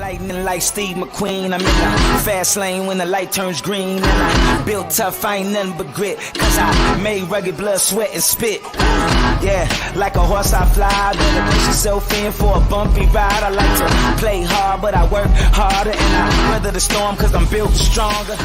Lightning like Steve McQueen. I'm in the fast lane when the light turns green. And I built tough, I ain't nothing but grit. Cause I made rugged blood, sweat, and spit. Yeah, like a horse I fly. Better push yourself in for a bumpy ride. I like to play hard, but I work harder. And I weather the storm cause I'm built stronger.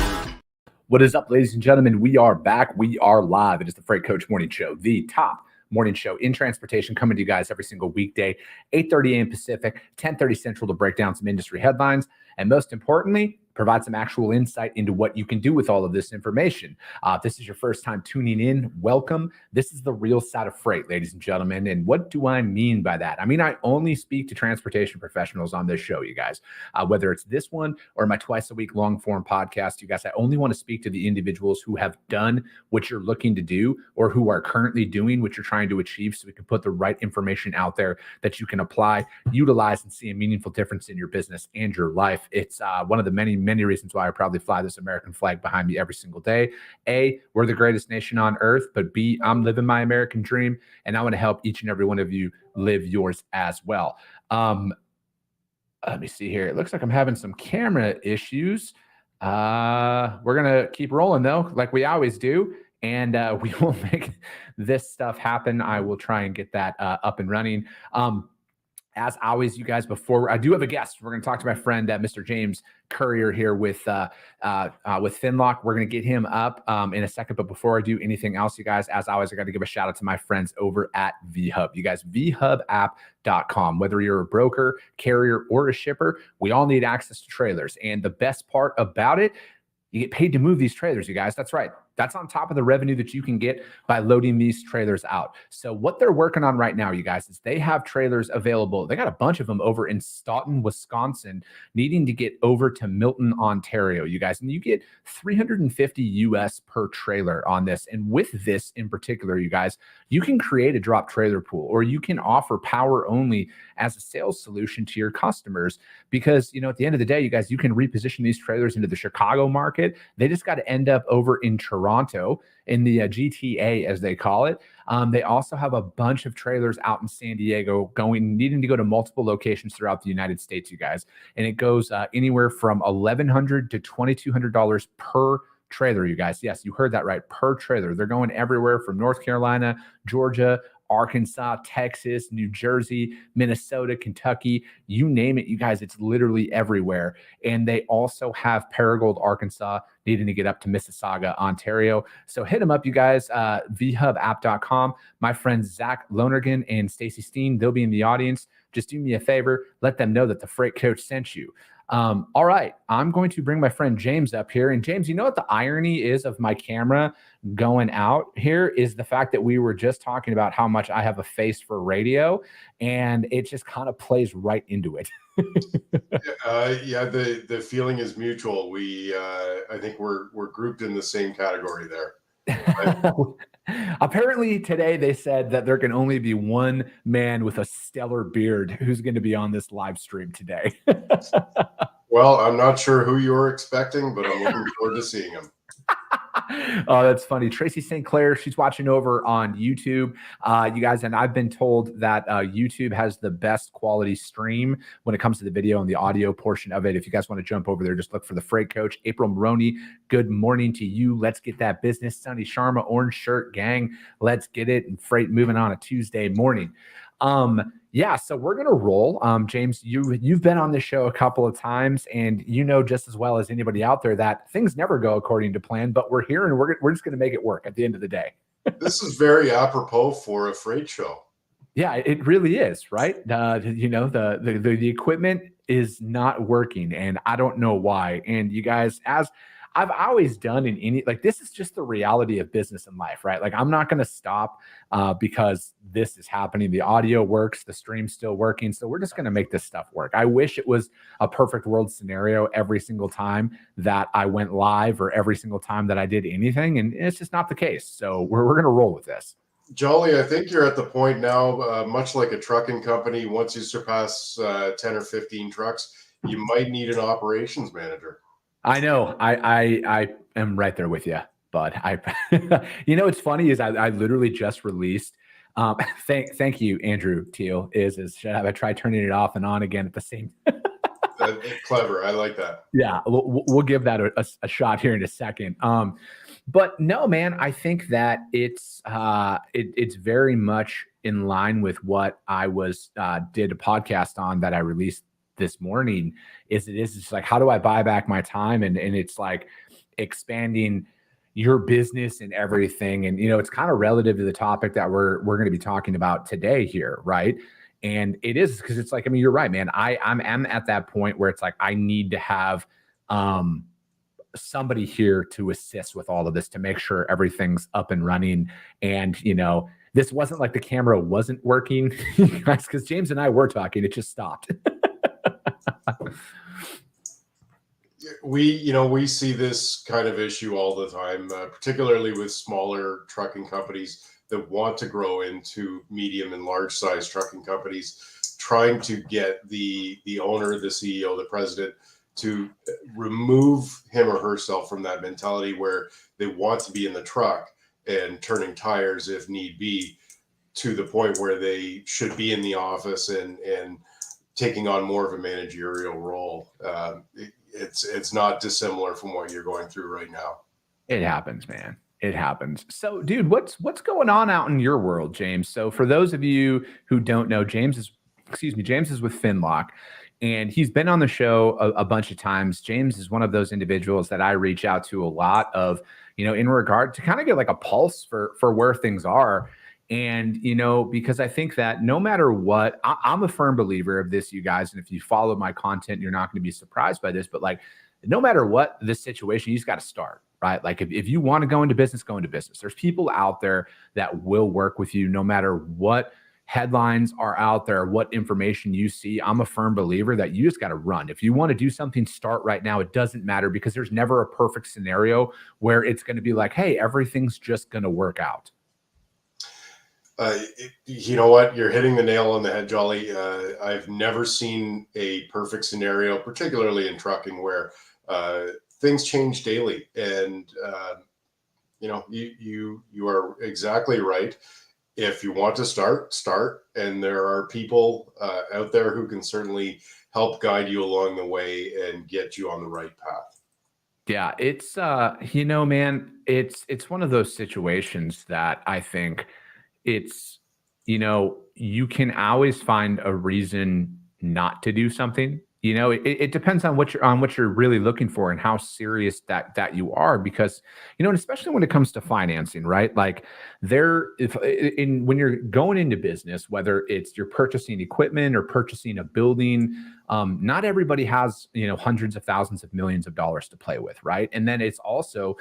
What is up, ladies and gentlemen? We are back. We are live. It is the Freight Coach Morning Show, the top morning show in transportation, coming to you guys every single weekday, 8:30 a.m. Pacific, 10:30 Central, to break down some industry headlines, and most importantly, provide some actual insight into what you can do with all of this information. If this is your first time tuning in, welcome. This is the real side of freight, ladies and gentlemen. And what do I mean by that? I mean, I only speak to transportation professionals on this show, you guys. Whether it's this one or my twice a week long form podcast, you guys, I only want to speak to the individuals who have done what you're looking to do or who are currently doing what you're trying to achieve, so we can put the right information out there that you can apply, utilize, and see a meaningful difference in your business and your life. It's one of the many reasons why I proudly fly this American flag behind me every single day. A, we're the greatest nation on earth, but B, I'm living my American dream, and I want to help each and every one of you live yours as well. Let me see here. It looks like I'm having some camera issues. We're going to keep rolling though, like we always do. And we will make this stuff happen. I will try and get that up and running. As always, you guys, before I do have a guest, we're going to talk to my friend, Mr. James Courier here with Finlock. We're going to get him up in a second. But before I do anything else, you guys, as always, I got to give a shout out to my friends over at VHub. You guys, vhubapp.com. Whether you're a broker, carrier, or a shipper, we all need access to trailers. And the best part about it, you get paid to move these trailers, you guys. That's right. That's on top of the revenue that you can get by loading these trailers out. So what they're working on right now, you guys, is they have trailers available. They got a bunch of them over in Stoughton, Wisconsin, needing to get over to Milton, Ontario, you guys. And you get $350 US per trailer on this. And with this in particular, you guys, you can create a drop trailer pool, or you can offer power only as a sales solution to your customers. Because, you know, at the end of the day, you guys, you can reposition these trailers into the Chicago market. They just got to end up over in Toronto, in the GTA, as they call it. They also have a bunch of trailers out in San Diego needing to go to multiple locations throughout the United States, you guys. And it goes anywhere from $1,100 to $2,200 per trailer, you guys. Yes, you heard that right, per trailer. They're going everywhere from North Carolina, Georgia, Arkansas, Texas, New Jersey, Minnesota, Kentucky, you name it, you guys, it's literally everywhere. And they also have Paragould, Arkansas, needing to get up to Mississauga, Ontario. So hit them up, you guys, vhubapp.com. My friends Zach Lonergan and Stacy Steen, they'll be in the audience. Just do me a favor, let them know that the Freight Coach sent you. All right, I'm going to bring my friend James up here. And James, you know what the irony is of my camera going out here is the fact that we were just talking about how much I have a face for radio, and it just kind of plays right into it. Yeah, the feeling is mutual. I think we're grouped in the same category there. Apparently today they said that there can only be one man with a stellar beard who's going to be on this live stream today. Well, I'm not sure who you're expecting, but I'm looking forward to seeing him. Oh, that's funny. Tracy St. Clair, she's watching over on YouTube. You guys, and I've been told that YouTube has the best quality stream when it comes to the video and the audio portion of it. If you guys want to jump over there, just look for the Freight Coach. April Maroney, good morning to you. Let's get that business. Sonny Sharma, orange shirt gang. Let's get it. And Freight moving on a Tuesday morning. Yeah, so we're gonna roll. James, you've been on this show a couple of times, and you know just as well as anybody out there that things never go according to plan. But we're here, and we're just gonna make it work at the end of the day. This is very apropos for a freight show. Yeah, it really is, right? You know, the equipment is not working, and I don't know why. And you guys, as I've always done in any, like, this is just the reality of business and life, right? Like, I'm not going to stop because this is happening. The audio works, the stream's still working. So we're just going to make this stuff work. I wish it was a perfect world scenario every single time that I went live or every single time that I did anything. And it's just not the case. So we're going to roll with this. Jolly, I think you're at the point now, much like a trucking company, once you surpass 10 or 15 trucks, you might need an operations manager. I know. I am right there with you, bud. You know, what's funny is I literally just released. Thank you, Andrew Teal. Is should I try turning it off and on again at the same? Clever. I like that. Yeah, we'll give that a shot here in a second. But no, man, I think that it's very much in line with what I did a podcast on that I released this morning. It's just like, how do I buy back my time? And it's like expanding your business and everything. And it's kind of relative to the topic that we're going to be talking about today here, right? And it is because it's like, I mean, you're right, man. I'm at that point where it's like I need to have somebody here to assist with all of this to make sure everything's up and running. And this wasn't like the camera wasn't working, guys, because James and I were talking. It just stopped. We see this kind of issue all the time, particularly with smaller trucking companies that want to grow into medium and large size trucking companies, trying to get the owner, the CEO, the president to remove him or herself from that mentality where they want to be in the truck and turning tires if need be, to the point where they should be in the office and taking on more of a managerial role. It's not dissimilar from what you're going through right now. It happens, man. It happens. So, dude, what's going on out in your world, James? So, for those of you who don't know, James is with Finlock, and he's been on the show a bunch of times. James is one of those individuals that I reach out to a lot of, in regard to kind of get like a pulse for where things are. And, because I think that no matter what, I'm a firm believer of this, you guys. And if you follow my content, you're not going to be surprised by this. But like, no matter what this situation, you just got to start, right? Like if you want to go into business, go into business. There's people out there that will work with you no matter what headlines are out there, what information you see. I'm a firm believer that you just got to run. If you want to do something, start right now. It doesn't matter, because there's never a perfect scenario where it's going to be like, hey, everything's just going to work out. You know what? You're hitting the nail on the head, Jolly. I've never seen a perfect scenario, particularly in trucking, where things change daily. And, you are exactly right. If you want to start. And there are people out there who can certainly help guide you along the way and get you on the right path. Yeah, it's, man, it's one of those situations that I think it's, you can always find a reason not to do something. It depends on what you're really looking for and how serious that you are, because, and especially when it comes to financing, right? Like when you're going into business, whether it's you're purchasing equipment or purchasing a building, not everybody has, hundreds of thousands of millions of dollars to play with, right? And then it's also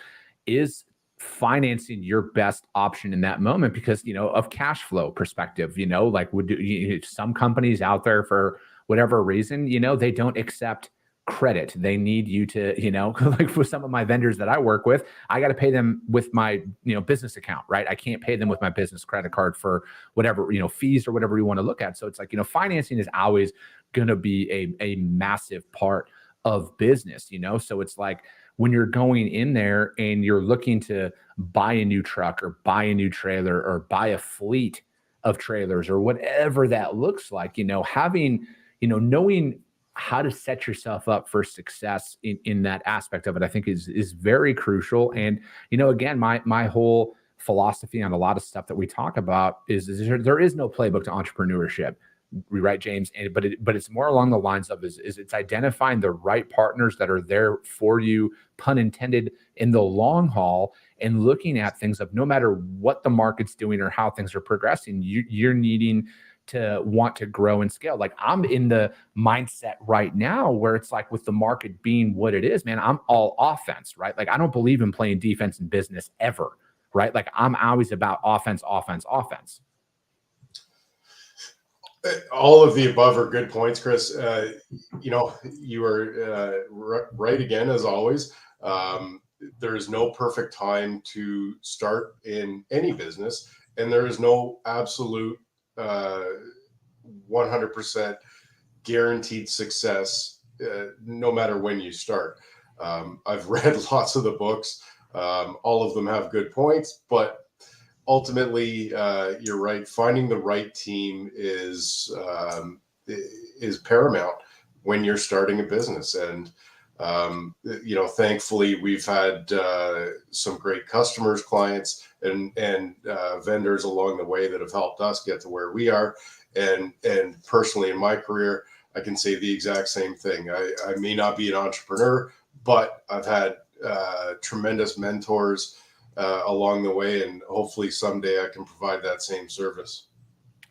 is financing your best option in that moment because, of cash flow perspective, like some companies out there, for whatever reason, they don't accept credit. They need you to, like for some of my vendors that I work with, I got to pay them with my, business account, right? I can't pay them with my business credit card for whatever, fees or whatever you want to look at. So it's like, financing is always going to be a massive part of business, so it's like, when you're going in there and you're looking to buy a new truck or buy a new trailer or buy a fleet of trailers or whatever that looks like, having, knowing how to set yourself up for success in that aspect of it, I think is very crucial. And, again, my whole philosophy on a lot of stuff that we talk about is there is no playbook to entrepreneurship. Right, James, but it's more along the lines of is it's identifying the right partners that are there for you, pun intended, in the long haul, and looking at things of no matter what the market's doing or how things are progressing, you're needing to want to grow and scale. Like I'm in the mindset right now where it's like, with the market being what it is, man, I'm all offense, right? Like I don't believe in playing defense in business ever, right? Like I'm always about offense. All of the above are good points, Chris. You are right again, as always. There is no perfect time to start in any business, and there is no absolute 100% guaranteed success, no matter when you start. I've read lots of the books. All of them have good points, but ultimately, you're right. Finding the right team is paramount when you're starting a business. And thankfully we've had some great customers, clients, and vendors along the way that have helped us get to where we are. And personally in my career, I can say the exact same thing. I may not be an entrepreneur, but I've had tremendous mentors along the way, and hopefully someday I can provide that same service.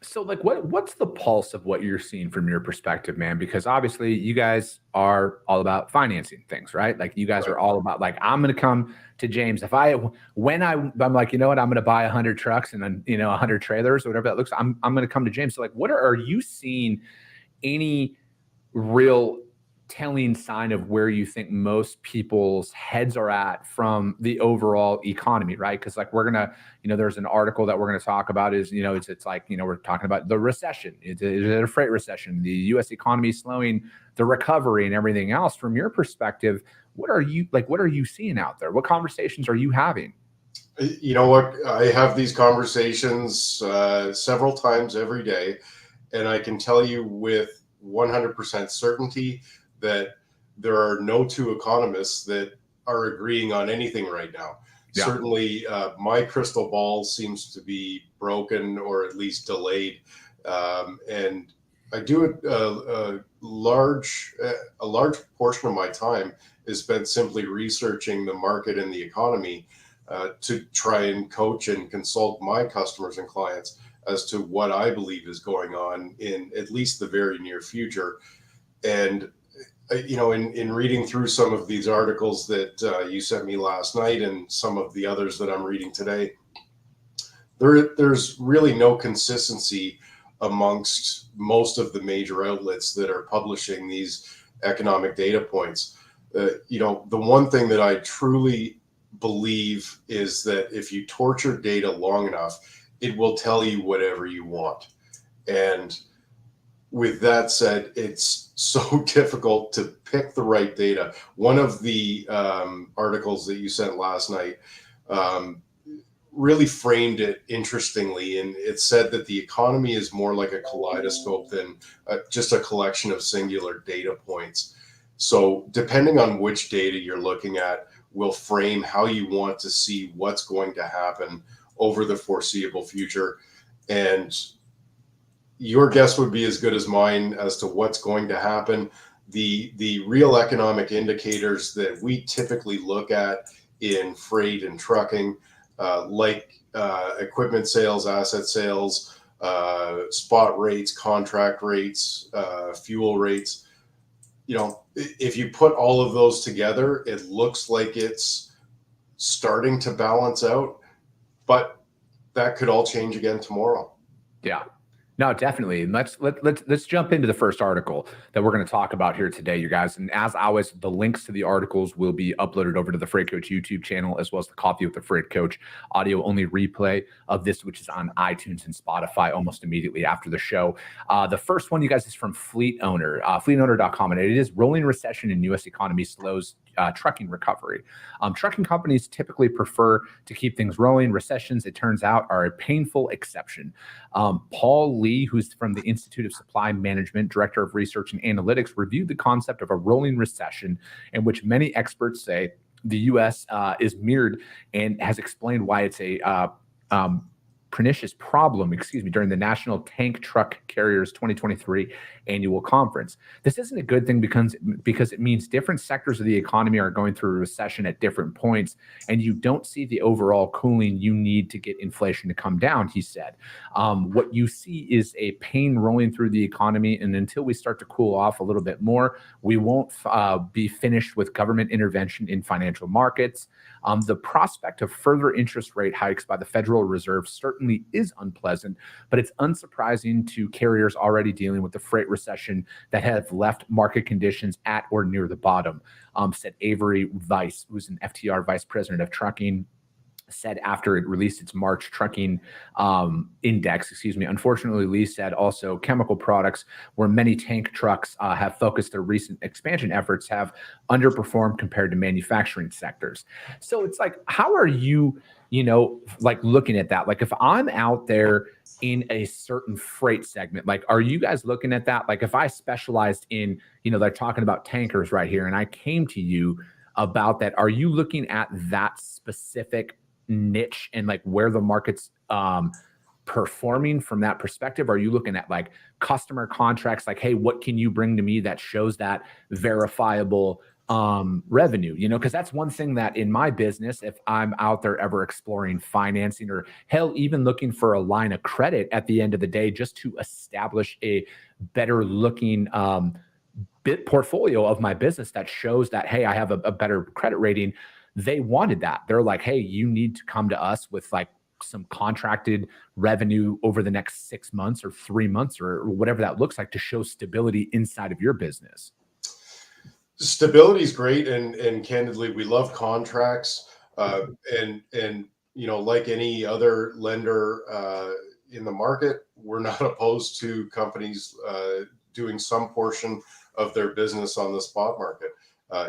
So like what's the pulse of what you're seeing from your perspective, man? Because obviously you guys are all about financing things, right? Like you guys are all about like, I'm going to come to James. I'm like, you know what, I'm going to buy 100 trucks and then, 100 trailers or whatever that looks, I'm going to come to James. So like, are you seeing any real telling sign of where you think most people's heads are at from the overall economy, right? Because like we're gonna, there's an article that we're gonna talk about is, it's like, we're talking about the recession. Is it a freight recession? The U.S. economy slowing, the recovery and everything else. From your perspective, what are you seeing out there? What conversations are you having? You know what? I have these conversations several times every day, and I can tell you with 100% certainty that there are no two economists that are agreeing on anything right now. Yeah. Certainly, my crystal ball seems to be broken or at least delayed, and I do a large portion of my time is spent simply researching the market and the economy to try and coach and consult my customers and clients as to what I believe is going on in at least the very near future. And in reading through some of these articles that you sent me last night and some of the others that I'm reading today, there's really no consistency amongst most of the major outlets that are publishing these economic data points. The one thing that I truly believe is that if you torture data long enough, it will tell you whatever you want. And with that said, it's so difficult to pick the right data. One of the articles that you sent last night really framed it interestingly, and it said that the economy is more like a kaleidoscope than just a collection of singular data points. So depending on which data you're looking at will frame how you want to see what's going to happen over the foreseeable future. And your guess would be as good as mine as to what's going to happen. The real economic indicators that we typically look at in freight and trucking, like equipment sales, asset sales, spot rates, contract rates, fuel rates, if you put all of those together, it looks like it's starting to balance out, but that could all change again tomorrow. Yeah. No, definitely. Let's jump into the first article that we're going to talk about here today, you guys. And as always, the links to the articles will be uploaded over to the Freight Coach YouTube channel, as well as the Coffee with the Freight Coach audio only replay of this, which is on iTunes and Spotify almost immediately after the show. The first one, you guys, is from Fleet Owner, fleetowner.com, and it is rolling recession in U.S. economy slows trucking recovery. Trucking companies typically prefer to keep things rolling. Recessions, it turns out, are a painful exception. Paul Lee, who's from the Institute of Supply Management, Director of Research and Analytics, reviewed the concept of a rolling recession, in which many experts say the U.S. Is mirrored, and has explained why it's a pernicious problem, during the National Tank Truck Carriers 2023 annual conference. This isn't a good thing because it means different sectors of the economy are going through a recession at different points, and you don't see the overall cooling you need to get inflation to come down, he said. What you see is a pain rolling through the economy, and until we start to cool off a little bit more, we won't be finished with government intervention in financial markets. The prospect of further interest rate hikes by the Federal Reserve certainly is unpleasant, but it's unsurprising to carriers already dealing with the freight recession that have left market conditions at or near the bottom, said Avery Weiss, who's an FTR Vice President of Trucking. said after it released its March trucking index, unfortunately, Lee said also chemical products, where many tank trucks have focused their recent expansion efforts, have underperformed compared to manufacturing sectors. So it's like, how are you, like looking at that? Like if I'm out there in a certain freight segment, like, are you guys looking at that? Like if I specialized in, they're talking about tankers right here, and I came to you about that, are you looking at that specific niche and like where the market's performing from that perspective? Are you looking at like customer contracts, like, hey, what can you bring to me that shows that verifiable revenue? Because that's one thing that in my business, if I'm out there ever exploring financing, or hell, even looking for a line of credit at the end of the day, just to establish a better looking bit portfolio of my business that shows that, hey, I have a better credit rating. They wanted that. They're like, hey, you need to come to us with like some contracted revenue over the next 6 months or 3 months or whatever that looks like, to show stability inside of your business. Stability is great, and candidly, we love contracts. And like any other lender in the market, we're not opposed to companies doing some portion of their business on the spot market.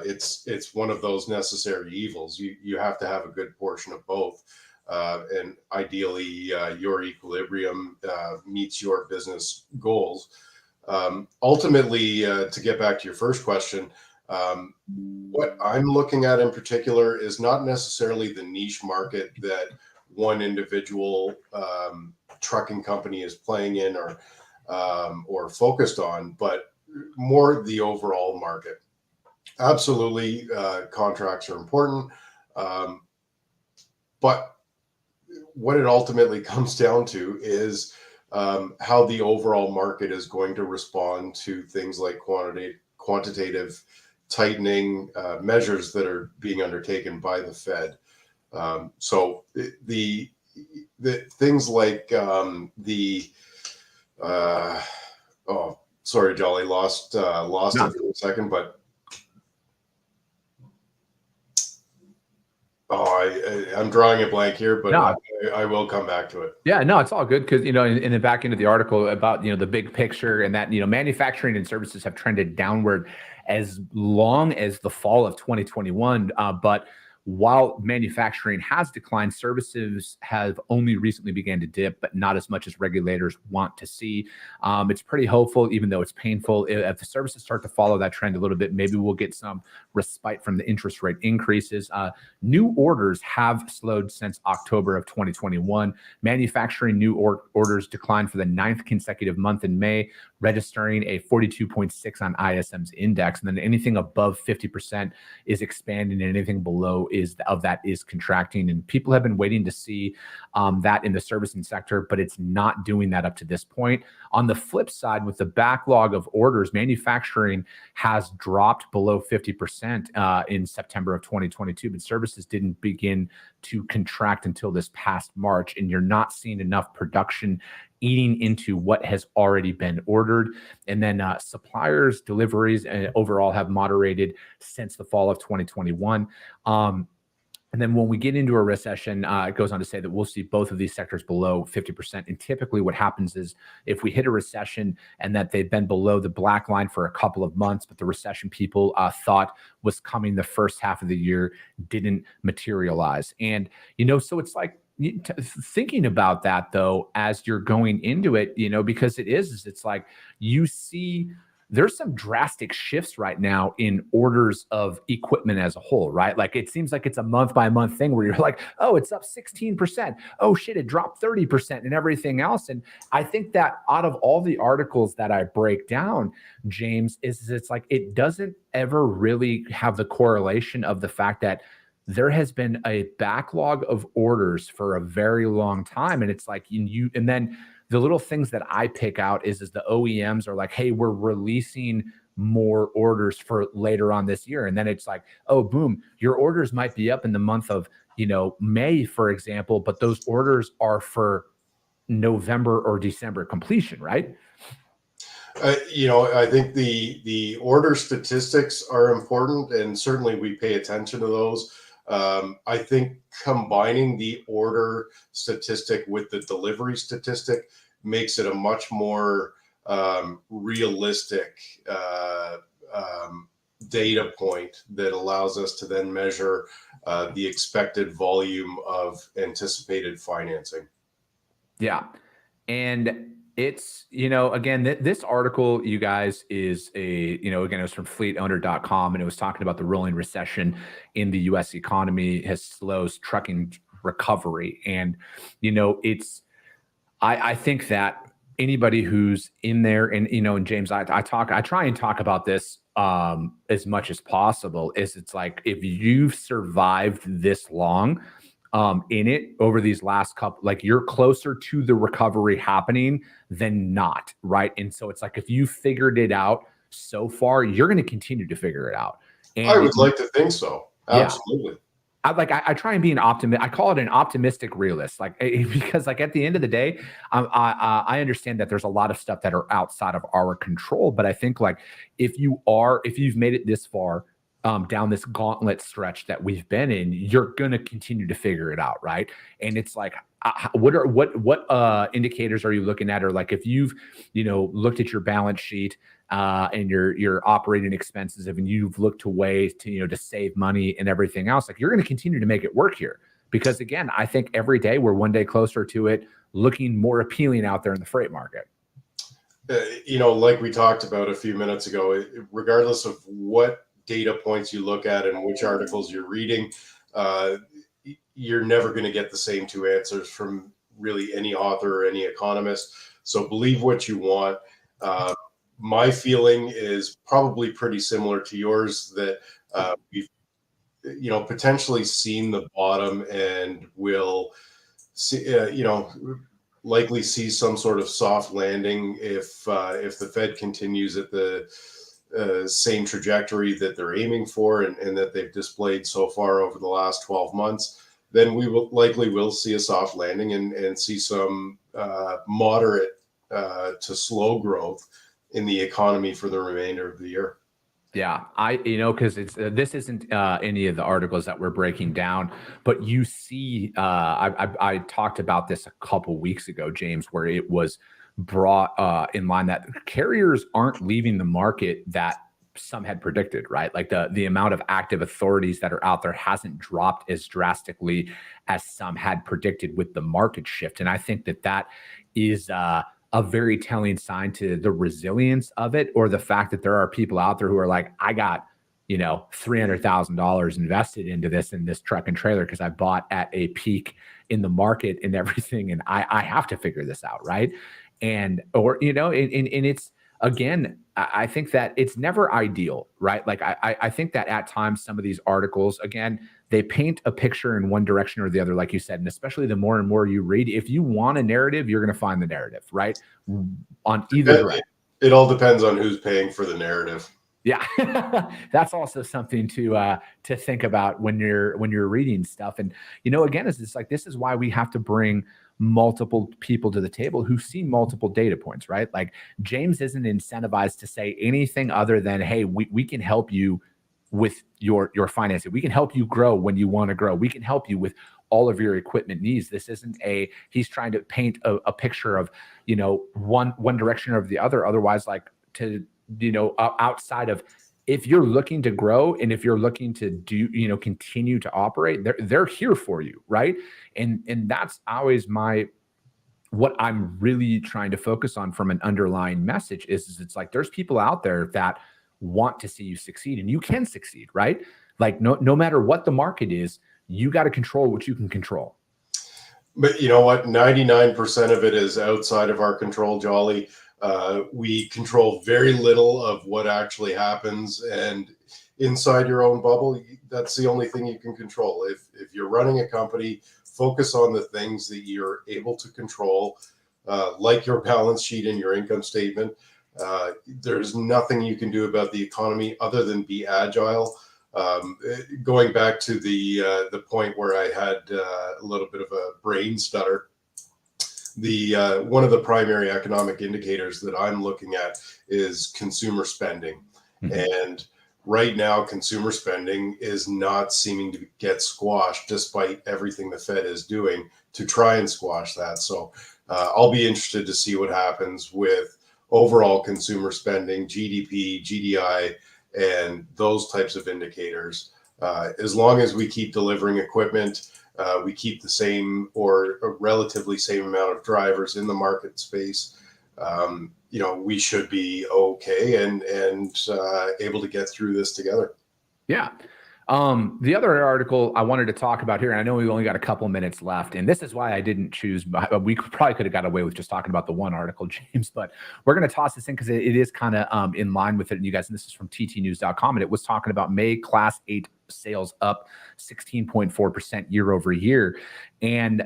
It's one of those necessary evils. You have to have a good portion of both, and ideally your equilibrium meets your business goals. Ultimately, to get back to your first question, what I'm looking at in particular is not necessarily the niche market that one individual trucking company is playing in or focused on, but more the overall market. Absolutely, contracts are important, but what it ultimately comes down to is how the overall market is going to respond to things like quantitative tightening measures that are being undertaken by the Fed. So the things like sorry, Jolly, lost it for a second, but I'm drawing a blank here, but no, I will come back to it. Yeah, no, it's all good, because in the back end of the article about the big picture, and that manufacturing and services have trended downward as long as the fall of 2021, but while manufacturing has declined, services have only recently began to dip, but not as much as regulators want to see. It's pretty hopeful, even though it's painful. If the services start to follow that trend a little bit, maybe we'll get some respite from the interest rate increases. New orders have slowed since October of 2021. Manufacturing new orders declined for the 9th consecutive month in May, registering a 42.6 on ISM's index. And then anything above 50% is expanding, and anything below that is contracting. And people have been waiting to see that in the servicing sector, but it's not doing that up to this point. On the flip side, with the backlog of orders, manufacturing has dropped below 50% in September of 2022, but services didn't begin to contract until this past March. And you're not seeing enough production eating into what has already been ordered. And then suppliers' deliveries overall have moderated since the fall of 2021. And then when we get into a recession, it goes on to say that we'll see both of these sectors below 50%. And typically what happens is, if we hit a recession and that they've been below the black line for a couple of months, but the recession people thought was coming the first half of the year didn't materialize. And, so it's like, thinking about that though, as you're going into it, because it's like you see there's some drastic shifts right now in orders of equipment as a whole, right? Like it seems like it's a month by month thing where you're like, oh, it's up 16%. Oh shit, it dropped 30% and everything else. And I think that out of all the articles that I break down, James, it's like it doesn't ever really have the correlation of the fact that there has been a backlog of orders for a very long time. And it's like and then the little things that I pick out is the OEMs are like, hey, we're releasing more orders for later on this year. And then it's like, oh, boom, your orders might be up in the month of, May, for example, but those orders are for November or December completion, right? I think the order statistics are important, and certainly we pay attention to those. I think combining the order statistic with the delivery statistic makes it a much more realistic data point that allows us to then measure the expected volume of anticipated financing. Yeah. And it's, again, this article, you guys, is again, it was from fleetowner.com, and it was talking about the rolling recession in the US economy has slows trucking recovery. And, I think that anybody who's in there, and, and James, I try and talk about this as much as possible, is it's like, if you've survived this long, in it over these last couple, like, you're closer to the recovery happening than not, right? And so it's like, if you figured it out so far, you're going to continue to figure it out. And I would like to think so. Absolutely. Yeah. I try and be an optimist. I call it an optimistic realist, because at the end of the day, I understand that there's a lot of stuff that are outside of our control. But I think, if you've made it this far, down this gauntlet stretch that we've been in, you're going to continue to figure it out, right? And it's like, what indicators are you looking at? Or if you've looked at your balance sheet and your operating expenses, and you've looked to ways to save money and everything else, you're going to continue to make it work here, because again, I think every day we're one day closer to it looking more appealing out there in the freight market. Like we talked about a few minutes ago, regardless of what data points you look at and which articles you're reading, you're never going to get the same two answers from really any author or any economist. So believe what you want. My feeling is probably pretty similar to yours, that we've potentially seen the bottom and will see, likely see some sort of soft landing if the Fed continues at the same trajectory that they're aiming for, and that they've displayed so far over the last 12 months. Then we will see a soft landing and see some moderate to slow growth in the economy for the remainder of the year. Yeah, because this isn't any of the articles that we're breaking down, but you see, I talked about this a couple weeks ago, James, where it was brought in line that carriers aren't leaving the market that some had predicted, right? The amount of active authorities that are out there hasn't dropped as drastically as some had predicted with the market shift. And I think that is a very telling sign to the resilience of it, or the fact that there are people out there who are like, I got, $300,000 invested into this truck and trailer because I bought at a peak in the market and everything. And I have to figure this out. Right. And it's, again, I think that it's never ideal, right? I think that at times some of these articles, again, they paint a picture in one direction or the other, like you said, and especially the more and more you read, if you want a narrative, you're going to find the narrative, right? On either direction. It all depends on who's paying for the narrative. Yeah, that's also something to think about when you're reading stuff. And again, it's like, this is why we have to bring multiple people to the table who see multiple data points, right? Like, James isn't incentivized to say anything other than, hey, we can help you with your financing. We can help you grow when you want to grow. We can help you with all of your equipment needs. This isn't he's trying to paint a picture of, one direction or the other. Otherwise, outside of, if you're looking to grow and if you're looking to do, continue to operate, they're here for you, right? And that's always what I'm really trying to focus on from an underlying message is it's like, there's people out there that want to see you succeed, and you can succeed, right? No matter what the market is, you got to control what you can control. But you know what? 99% of it is outside of our control, Jolly. We control very little of what actually happens, and inside your own bubble, that's the only thing you can control. If you're running a company, focus on the things that you're able to control, like your balance sheet and your income statement. There's nothing you can do about the economy other than be agile. Going back to the point where I had a little bit of a brain stutter, one of the primary economic indicators that I'm looking at is consumer spending. Mm-hmm. And right now, consumer spending is not seeming to get squashed despite everything the Fed is doing to try and squash that. So I'll be interested to see what happens with overall consumer spending, GDP, GDI, and those types of indicators. As long as we keep delivering equipment, we keep the same or a relatively same amount of drivers in the market space, we should be okay and able to get through this together. Yeah. The other article I wanted to talk about here, and I know we've only got a couple minutes left, and this is why I didn't choose. We probably could have got away with just talking about the one article, James, but we're going to toss this in because it is kind of in line with it. And you guys, and this is from ttnews.com, and it was talking about May Class 8 sales up 16.4% year over year. And,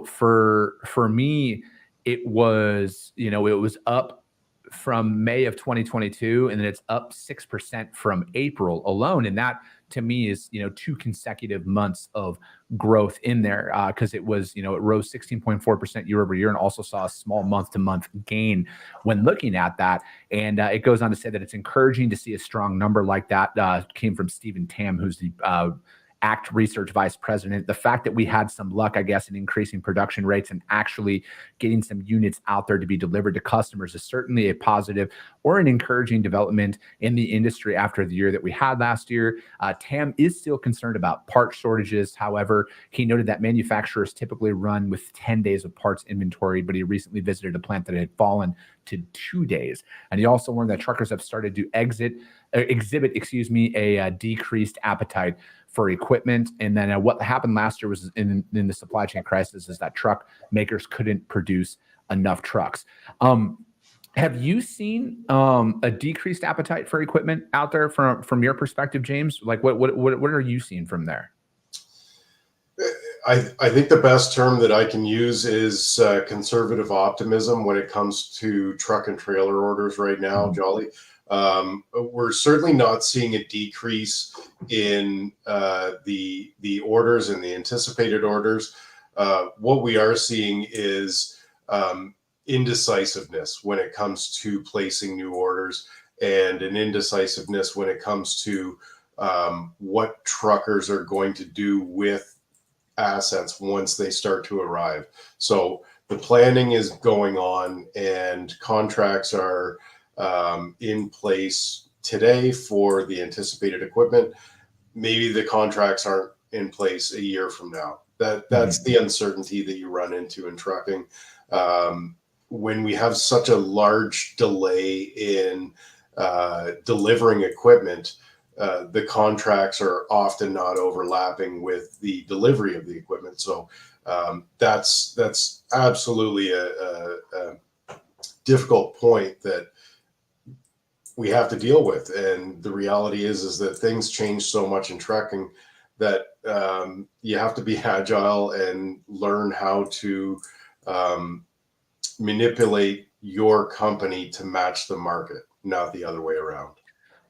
for me, it was up from May of 2022, and then it's up 6% from April alone. And that, to me, is 2 consecutive months of growth in there, because it was it rose 16.4% year over year, and also saw a small month-to-month gain when looking at that. And it goes on to say that it's encouraging to see a strong number like that. Came from Stephen Tam, who's the ACT Research Vice President. The fact that we had some luck, I guess, in increasing production rates and actually getting some units out there to be delivered to customers is certainly a positive or an encouraging development in the industry after the year that we had last year. Tam is still concerned about part shortages. However, he noted that manufacturers typically run with 10 days of parts inventory, but he recently visited a plant that had fallen to 2 days. And he also warned that truckers have started to exhibit a decreased appetite for equipment. And then what happened last year was in the supply chain crisis is that truck makers couldn't produce enough trucks. Have you seen a decreased appetite for equipment out there from your perspective, James? Like what are you seeing from there? I think the best term that I can use is conservative optimism when it comes to truck and trailer orders right now, Jolly. We're certainly not seeing a decrease in the orders and the anticipated orders. What we are seeing is indecisiveness when it comes to placing new orders, and an indecisiveness when it comes to what truckers are going to do with assets once they start to arrive. So the planning is going on, and contracts are in place today for the anticipated equipment. Maybe the contracts aren't in place a year from now. That's the uncertainty that you run into in trucking. When we have such a large delay in delivering equipment, the contracts are often not overlapping with the delivery of the equipment. So that's absolutely a difficult point that we have to deal with. And the reality is that things change so much in trucking that you have to be agile and learn how to manipulate your company to match the market, not the other way around.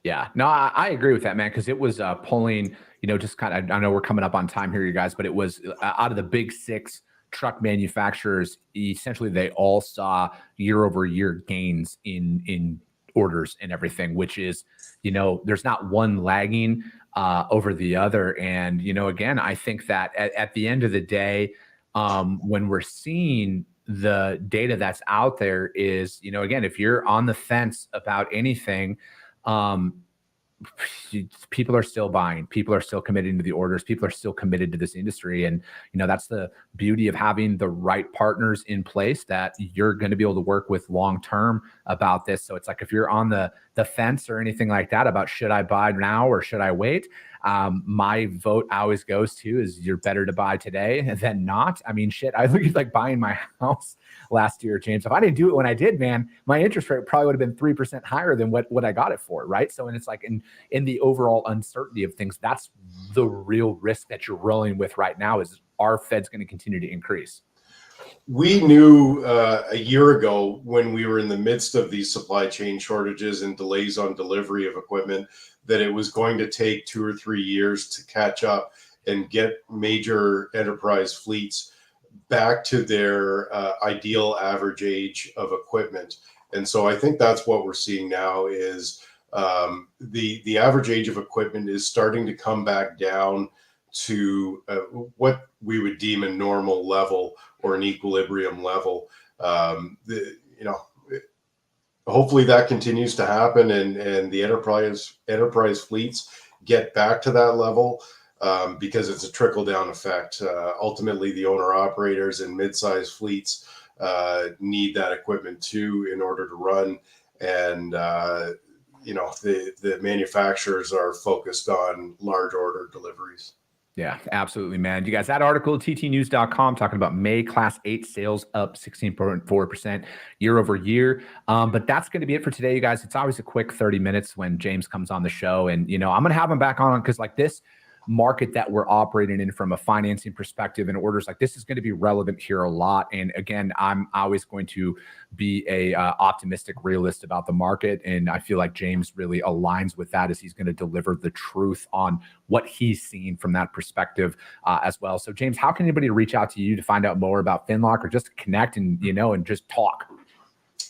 Yeah, no, I agree with that, man, because it was pulling, just kind of, I know we're coming up on time here, you guys, but it was out of the big 6 truck manufacturers, essentially they all saw year over year gains in orders and everything, which is, there's not one lagging over the other. And, again, I think that at the end of the day, when we're seeing the data that's out there is, again, if you're on the fence about anything, people are still buying, people are still committing to the orders, people are still committed to this industry. And, that's the beauty of having the right partners in place that you're going to be able to work with long-term about this. So it's like, if you're on the fence or anything like that about should I buy now or should I wait? My vote always goes to is you're better to buy today than not. I mean, shit, I look at like buying my house last year, James. If I didn't do it when I did, man, my interest rate probably would have been 3% higher than what I got it for, right? So, and it's like in the overall uncertainty of things, that's the real risk that you're rolling with right now is, are Feds going to continue to increase? We knew a year ago when we were in the midst of these supply chain shortages and delays on delivery of equipment that it was going to take 2 or 3 years to catch up and get major enterprise fleets back to their ideal average age of equipment. And so I think that's what we're seeing now is The average age of equipment is starting to come back down to what we would deem a normal level or an equilibrium level. Hopefully that continues to happen, and the enterprise fleets get back to that level, because it's a trickle down effect. Ultimately, the owner operators and mid-sized fleets need that equipment too in order to run, and the manufacturers are focused on large order deliveries. Yeah, absolutely, man. You guys, that article, ttnews.com, talking about May Class 8 sales up 16.4% year over year. But that's going to be it for today, you guys. It's always a quick 30 minutes when James comes on the show. And, I'm going to have him back on because like this market that we're operating in from a financing perspective and orders, like this is going to be relevant here a lot. And again, I'm always going to be a optimistic realist about the market. And I feel like James really aligns with that as he's going to deliver the truth on what he's seen from that perspective as well. So James, how can anybody reach out to you to find out more about Finlock or just connect and, and just talk?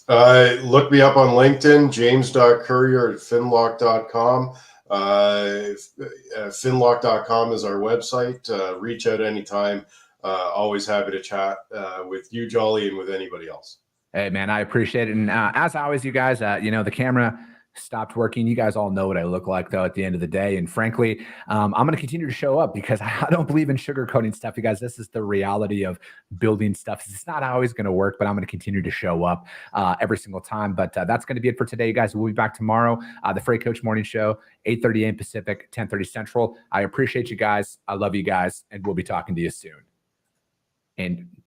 Look me up on LinkedIn, james.courier@finlock.com. Finlock.com is our website. Reach out anytime. Always happy to chat with you, Jolly, and with anybody else. Hey, man, I appreciate it. And as always, you guys, the camera stopped working. You guys all know what I look like, though, at the end of the day. And frankly, I'm going to continue to show up because I don't believe in sugarcoating stuff. You guys, this is the reality of building stuff. It's not always going to work, but I'm going to continue to show up every single time. But that's going to be it for today, you guys. We'll be back tomorrow. The Freight Coach Morning Show, 8:30 a.m. Pacific, 10:30 Central. I appreciate you guys. I love you guys. And we'll be talking to you soon. And